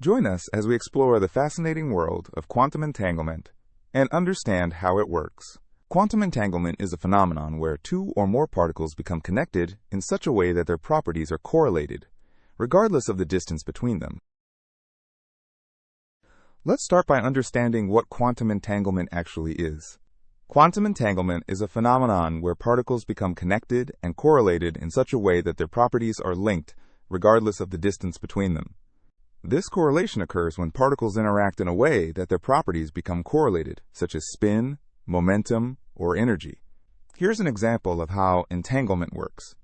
Join us as we explore the fascinating world of quantum entanglement and understand how it works. Quantum entanglement is a phenomenon where two or more particles become connected in such a way that their properties are correlated, regardless of the distance between them. Let's start by understanding what quantum entanglement actually is. Quantum entanglement is a phenomenon where particles become connected and correlated in such a way that their properties are linked, regardless of the distance between them. This correlation occurs when particles interact in a way that their properties become correlated, such as spin, momentum, or energy. Here's an example of how entanglement works.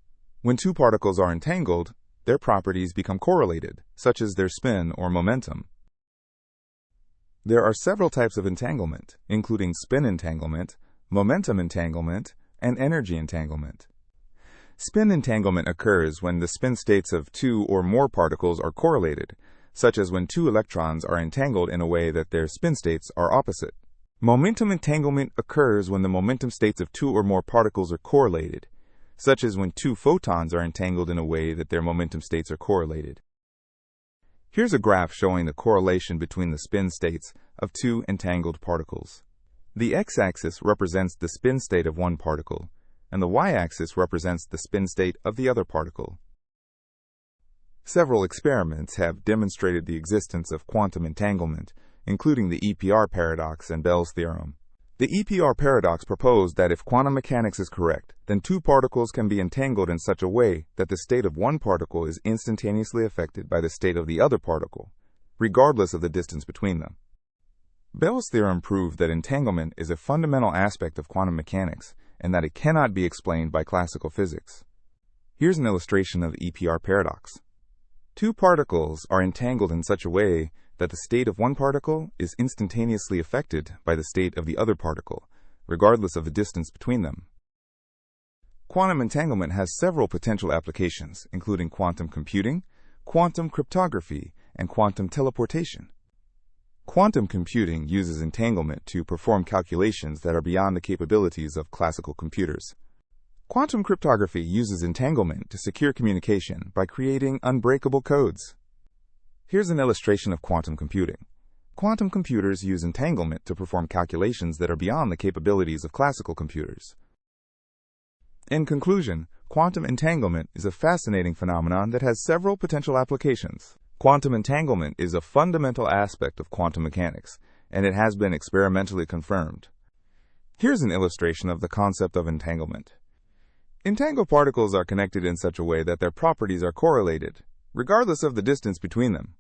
When two particles are entangled, their properties become correlated, such as their spin or momentum. There are several types of entanglement, including spin entanglement, momentum entanglement, and energy entanglement. Spin entanglement occurs when the spin states of two or more particles are correlated, such as when two electrons are entangled in a way that their spin states are opposite. Momentum entanglement occurs when the momentum states of two or more particles are correlated, such as when two photons are entangled in a way that their momentum states are correlated. Here's a graph showing the correlation between the spin states of two entangled particles. The x-axis represents the spin state of one particle, and the y-axis represents the spin state of the other particle. Several experiments have demonstrated the existence of quantum entanglement, including the EPR paradox and Bell's theorem. The EPR paradox proposed that if quantum mechanics is correct, then two particles can be entangled in such a way that the state of one particle is instantaneously affected by the state of the other particle, regardless of the distance between them. Bell's theorem proved that entanglement is a fundamental aspect of quantum mechanics and that it cannot be explained by classical physics. Here's an illustration of the EPR paradox. Two particles are entangled in such a way that the state of one particle is instantaneously affected by the state of the other particle, regardless of the distance between them. Quantum entanglement has several potential applications, including quantum computing, quantum cryptography, and quantum teleportation. Quantum computing uses entanglement to perform calculations that are beyond the capabilities of classical computers. Quantum cryptography uses entanglement to secure communication by creating unbreakable codes. Here's an illustration of quantum computing. Quantum computers use entanglement to perform calculations that are beyond the capabilities of classical computers. In conclusion, quantum entanglement is a fascinating phenomenon that has several potential applications. Quantum entanglement is a fundamental aspect of quantum mechanics, and it has been experimentally confirmed. Here's an illustration of the concept of entanglement. Entangled particles are connected in such a way that their properties are correlated, regardless of the distance between them.